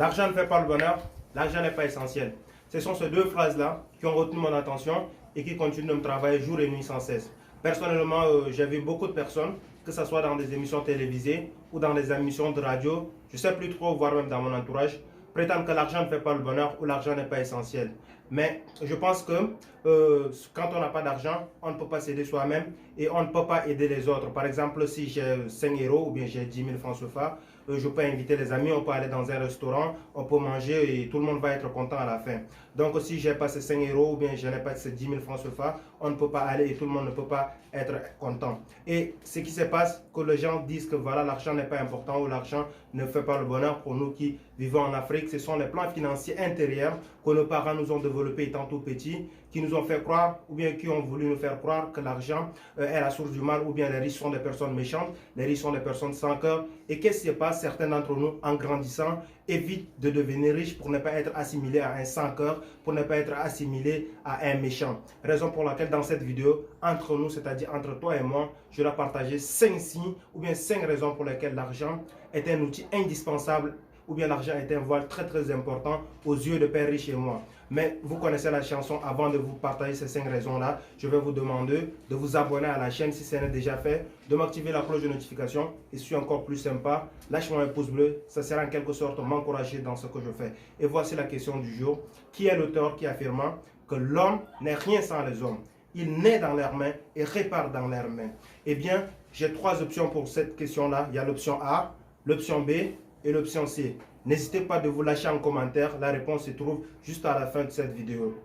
L'argent ne fait pas le bonheur, l'argent n'est pas essentiel. Ce sont ces deux phrases-là qui ont retenu mon attention et qui continuent de me travailler jour et nuit sans cesse. Personnellement, j'ai vu beaucoup de personnes, que ce soit dans des émissions télévisées ou dans des émissions de radio, je ne sais plus trop, voire même dans mon entourage, prétendent que l'argent ne fait pas le bonheur ou l'argent n'est pas essentiel. Mais je pense que quand on n'a pas d'argent, on ne peut pas s'aider soi-même et on ne peut pas aider les autres. Par exemple, si j'ai 5 euros ou bien j'ai 10 000 francs CFA, je peux inviter les amis, on peut aller dans un restaurant, on peut manger et tout le monde va être content à la fin. Donc si j'ai pas ces 5 euros ou bien je n'ai pas ces 10 000 francs CFA, on ne peut pas aller et tout le monde ne peut pas être content. Et ce qui se passe, que les gens disent que voilà, l'argent n'est pas important ou l'argent ne fait pas le bonheur pour nous qui vivons en Afrique, ce sont les plans financiers intérieurs que nos parents nous ont développés étant tout petits, qui nous ont fait croire ou bien qui ont voulu nous faire croire que l'argent est la source du mal ou bien les riches sont des personnes méchantes, les riches sont des personnes sans cœur. Et qu'est-ce qui se passe? Certains d'entre nous, en grandissant, évitent de devenir riches pour ne pas être assimilés à un sans cœur, pour ne pas être assimilés à un méchant. Raison pour laquelle dans cette vidéo, entre nous, c'est-à-dire entre toi et moi, je vais partager 5 signes ou bien 5 raisons pour lesquelles l'argent est un outil indispensable ou bien l'argent est un voile très très important aux yeux de Père Riche et moi. Mais vous connaissez la chanson, avant de vous partager ces 5 raisons-là, je vais vous demander de vous abonner à la chaîne si ce n'est déjà fait, de m'activer la cloche de notification et si encore plus sympa, lâche-moi un pouce bleu, ça sera en quelque sorte m'encourager dans ce que je fais. Et voici la question du jour. Qui est l'auteur qui affirme que l'homme n'est rien sans les hommes? Il naît dans leurs mains et répare dans leurs mains. Eh bien, j'ai 3 options pour cette question-là. Il y a l'option A, l'option B et l'option C. N'hésitez pas de vous lâcher en commentaire. La réponse se trouve juste à la fin de cette vidéo.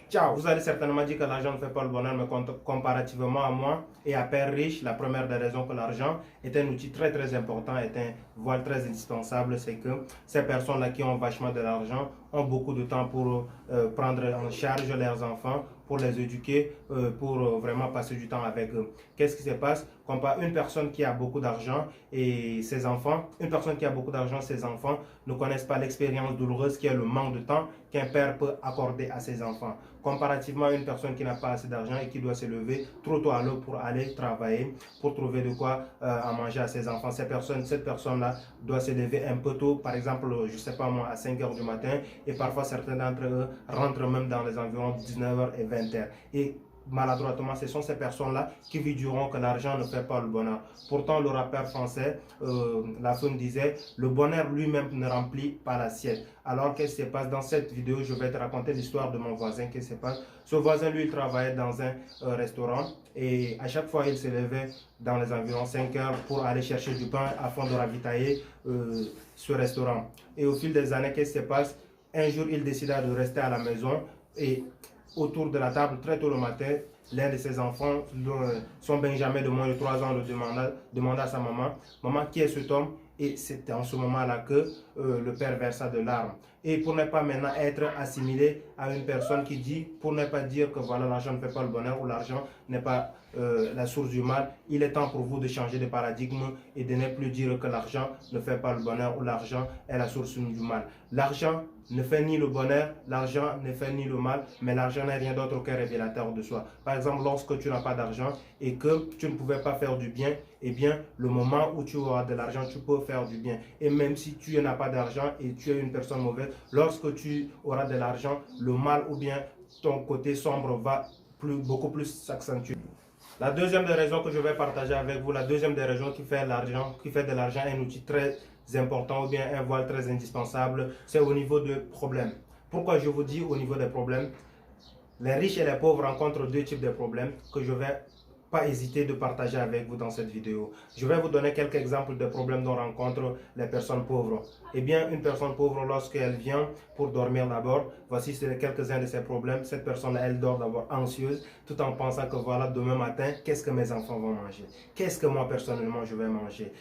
Ciao. Vous allez certainement dire que l'argent ne fait pas le bonheur, mais comparativement à moi et à Père Riche, la première des raisons que l'argent est un outil très très important, est un voile très indispensable, c'est que ces personnes-là qui ont vachement de l'argent ont beaucoup de temps pour prendre en charge leurs enfants, pour les éduquer, pour vraiment passer du temps avec eux. Qu'est-ce qui se passe? Compare une personne qui a beaucoup d'argent et ses enfants, une personne qui a beaucoup d'argent, ses enfants ne connaissent pas l'expérience douloureuse qui est le manque de temps qu'un père peut accorder à ses enfants. Comparativement à une personne qui n'a pas assez d'argent et qui doit se lever trop tôt à l'heure pour aller travailler, pour trouver de quoi à manger à ses enfants. Cette personne-là doit se lever un peu tôt, par exemple, je ne sais pas moi, à 5 h du matin, et parfois certains d'entre eux rentrent même dans les environs de 19 h et 20 h. Et maladroitement, ce sont ces personnes-là qui vous diront que l'argent ne fait pas le bonheur. Pourtant, le rappeur français, Lafouine disait, le bonheur lui-même ne remplit pas l'assiette. Alors, qu'est-ce qui se passe? Dans cette vidéo, je vais te raconter l'histoire de mon voisin. Qu'est-ce qui se passe? Ce voisin, lui, il travaillait dans un restaurant et à chaque fois, il se levait dans les environs 5 h pour aller chercher du pain afin de ravitailler ce restaurant. Et au fil des années, qu'est-ce qui se passe? Un jour, il décida de rester à la maison et autour de la table, très tôt le matin, l'un de ses enfants, son Benjamin de moins de 3 ans, le demanda à sa maman, « Maman, qui est cet homme ?» Et c'était en ce moment-là que le père versa de larmes. Et pour ne pas maintenant être assimilé à une personne qui dit, pour ne pas dire que voilà, l'argent ne fait pas le bonheur ou l'argent n'est pas la source du mal, il est temps pour vous de changer de paradigme et de ne plus dire que l'argent ne fait pas le bonheur ou l'argent est la source du mal. L'argent ne fait ni le bonheur, l'argent ne fait ni le mal, mais l'argent n'est rien d'autre qu'un révélateur de soi. Par exemple, lorsque tu n'as pas d'argent et que tu ne pouvais pas faire du bien, eh bien, le moment où tu auras de l'argent, tu peux faire du bien. Et même si tu n'as pas d'argent et tu es une personne mauvaise, lorsque tu auras de l'argent, le mal ou bien ton côté sombre va beaucoup plus s'accentuer. La deuxième des raisons que je vais partager avec vous, la deuxième des raisons qui fait de l'argent un outil très important ou bien un voile très indispensable, c'est au niveau de problèmes. Pourquoi je vous dis au niveau des problèmes? Les riches et les pauvres rencontrent deux types de problèmes que je vais pas hésiter de partager avec vous dans cette vidéo. Je vais vous donner quelques exemples de problèmes dont rencontrent les personnes pauvres. Eh bien, une personne pauvre, lorsqu'elle vient pour dormir d'abord, voici quelques-uns de ses problèmes. Cette personne, elle dort d'abord anxieuse, tout en pensant que voilà, demain matin, qu'est-ce que mes enfants vont manger? Qu'est-ce que moi, personnellement, je vais manger?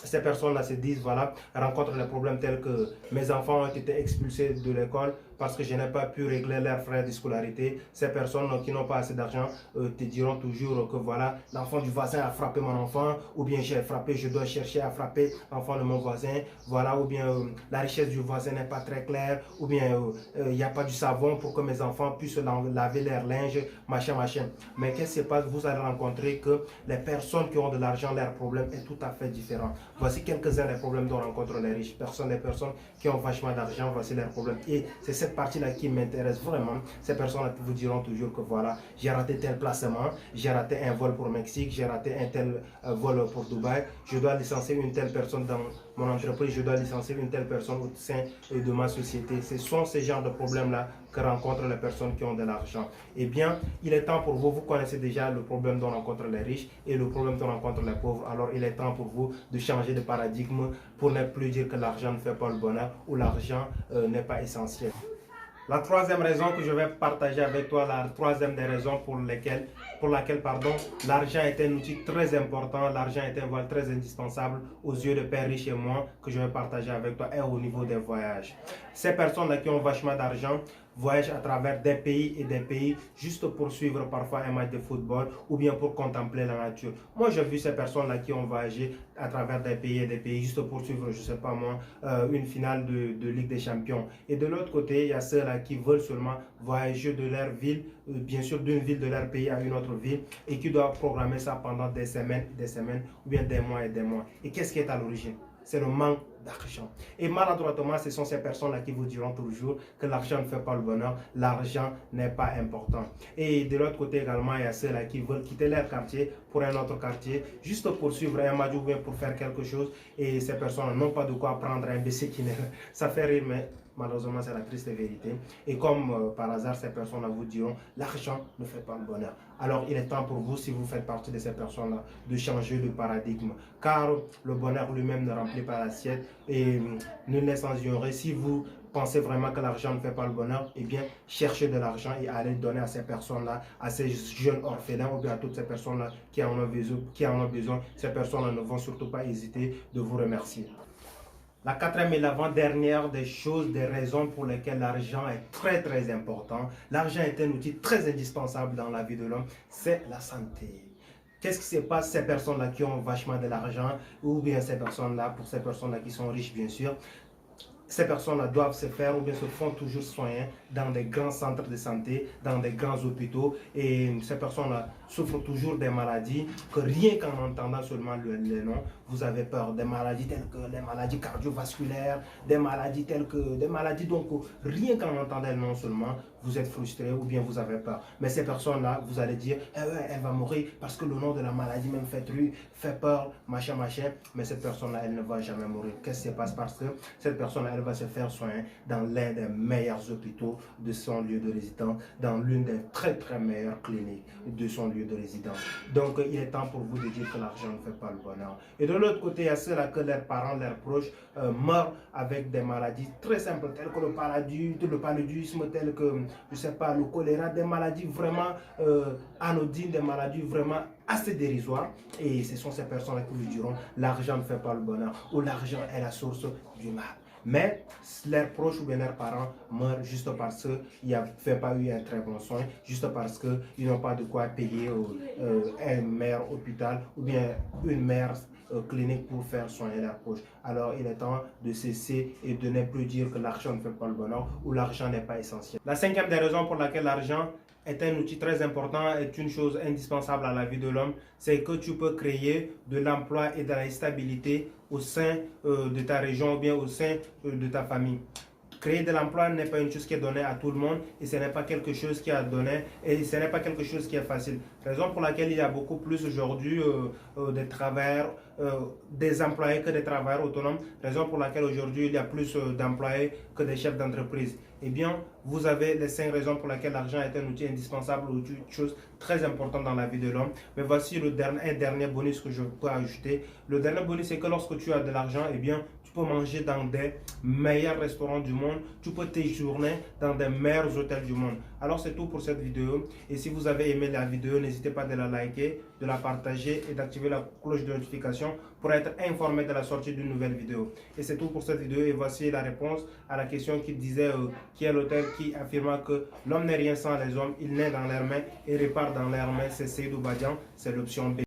Ces personnes-là se disent, voilà, rencontrent des problèmes tels que mes enfants ont été expulsés de l'école parce que je n'ai pas pu régler leurs frais de scolarité. Ces personnes qui n'ont pas assez d'argent te diront toujours que voilà, l'enfant du voisin a frappé mon enfant, ou bien j'ai frappé, je dois chercher à frapper l'enfant de mon voisin, voilà, ou bien la richesse du voisin n'est pas très claire, ou bien il n'y a pas du savon pour que mes enfants puissent laver leur linge, machin, machin. Mais qu'est-ce qui se passe? Vous allez rencontrer que les personnes qui ont de l'argent, leur problème est tout à fait différent. Voici quelques-uns des problèmes dont rencontrent les riches personnes, les personnes qui ont vachement d'argent, voici leurs problèmes. Et c'est cette partie-là qui m'intéresse vraiment. Ces personnes-là vous diront toujours que voilà, j'ai raté tel placement, j'ai raté un vol pour Mexique, j'ai raté un tel vol pour Dubaï, je dois licencier une telle personne dans mon entreprise, je dois licencier une telle personne au sein de ma société. Ce sont ces genres de problèmes-là que rencontrent les personnes qui ont de l'argent. Eh bien, il est temps pour vous, vous connaissez déjà le problème dont rencontrent les riches et le problème dont rencontrent les pauvres. Alors, il est temps pour vous de changer de paradigme pour ne plus dire que l'argent ne fait pas le bonheur ou l'argent n'est pas essentiel. La troisième raison que je vais partager avec toi, la troisième des raisons pour laquelle l'argent est un outil très important, l'argent est un voile très indispensable aux yeux de Père Riche et moi, que je vais partager avec toi, et au niveau des voyages. Ces personnes-là qui ont vachement d'argent voyagent à travers des pays et des pays juste pour suivre parfois un match de football ou bien pour contempler la nature. Moi, j'ai vu ces personnes-là qui ont voyagé à travers des pays et des pays juste pour suivre, je sais pas moi, une finale de Ligue des Champions. Et de l'autre côté, il y a ceux-là qui veulent seulement voyager de leur ville, bien sûr d'une ville de leur pays à une autre ville, et qui doivent programmer ça pendant des semaines, ou bien des mois et des mois. Et qu'est-ce qui est à l'origine? C'est le manque d'argent. Et maladroitement, ce sont ces personnes-là qui vous diront toujours que l'argent ne fait pas le bonheur, l'argent n'est pas important. Et de l'autre côté également, il y a ceux-là qui veulent quitter leur quartier pour un autre quartier, juste pour suivre un match ou bien pour faire quelque chose. Et ces personnes n'ont pas de quoi prendre un BC qui ça fait rire, mais malheureusement, c'est la triste vérité. Et comme par hasard, ces personnes-là vous diront, l'argent ne fait pas le bonheur. Alors, il est temps pour vous, si vous faites partie de ces personnes-là, de changer de paradigme. Car le bonheur lui-même ne remplit pas l'assiette et nul n'est sans ignorer. Si vous pensez vraiment que l'argent ne fait pas le bonheur, eh bien, cherchez de l'argent et allez donner à ces personnes-là, à ces jeunes orphelins ou bien à toutes ces personnes-là qui en ont besoin. Ces personnes-là ne vont surtout pas hésiter de vous remercier. La quatrième et l'avant-dernière des choses, des raisons pour lesquelles l'argent est très important. L'argent est un outil très indispensable dans la vie de l'homme, c'est la santé. Qu'est-ce qui se passe ces personnes-là qui ont vachement de l'argent ou bien ces personnes-là, pour ces personnes-là qui sont riches bien sûr, ces personnes-là doivent se faire ou bien se font toujours soigner dans des grands centres de santé, dans des grands hôpitaux. Et ces personnes-là souffrent toujours des maladies que rien qu'en entendant seulement les noms, vous avez peur. Des maladies telles que les maladies cardiovasculaires, des maladies donc rien qu'en entendant le nom seulement, vous êtes frustré ou bien vous avez peur. Mais ces personnes-là, vous allez dire, eh ouais, elle va mourir parce que le nom de la maladie même fait peur, machin. Mais cette personne-là, elle ne va jamais mourir. Qu'est-ce qui se passe? Parce que cette personne-là, elle va se faire soigner dans l'un des meilleurs hôpitaux de son lieu de résidence, dans l'une des très meilleures cliniques de son lieu de résidence. Donc, il est temps pour vous de dire que l'argent ne fait pas le bonheur. Et de l'autre côté, il y a ceux-là que leurs parents, leurs proches meurent avec des maladies très simples, telles que le paludisme, telles que, je sais pas, le choléra, des maladies vraiment anodines, des maladies vraiment assez dérisoires. Et ce sont ces personnes-là qui vous diront l'argent ne fait pas le bonheur ou l'argent est la source du mal. Mais leurs proches ou bien leurs parents meurent juste parce qu'ils n'avaient pas eu un très bon soin, juste parce qu'ils n'ont pas de quoi payer un meilleur hôpital ou bien une meilleure clinique pour faire soigner leurs proches. Alors il est temps de cesser et de ne plus dire que l'argent ne fait pas le bonheur ou l'argent n'est pas essentiel. La cinquième des raisons pour laquelle l'argent est un outil très important, est une chose indispensable à la vie de l'homme, c'est que tu peux créer de l'emploi et de la stabilité au sein de ta région ou bien au sein de ta famille. Créer de l'emploi n'est pas une chose qui est donnée à tout le monde et ce n'est pas quelque chose qui est donné et ce n'est pas quelque chose qui est facile. Raison pour laquelle il y a beaucoup plus aujourd'hui des travailleurs, des employés que des travailleurs autonomes. Raison pour laquelle aujourd'hui il y a plus d'employés que des chefs d'entreprise. Eh bien, vous avez les 5 raisons pour lesquelles l'argent est un outil indispensable ou une chose très importante dans la vie de l'homme. Mais voici un dernier bonus que je peux ajouter. Le dernier bonus, c'est que lorsque tu as de l'argent, eh bien, tu peux manger dans des meilleurs restaurants du monde. Tu peux séjourner dans des meilleurs hôtels du monde. Alors, c'est tout pour cette vidéo. Et si vous avez aimé la vidéo, n'hésitez pas de la liker, de la partager et d'activer la cloche de notification pour être informé de la sortie d'une nouvelle vidéo. Et c'est tout pour cette vidéo. Et voici la réponse à la question qui disait qui est l'auteur qui affirma que l'homme n'est rien sans les hommes, il naît dans leurs mains et repart dans leurs mains. C'est Seydou Badian, c'est l'option B.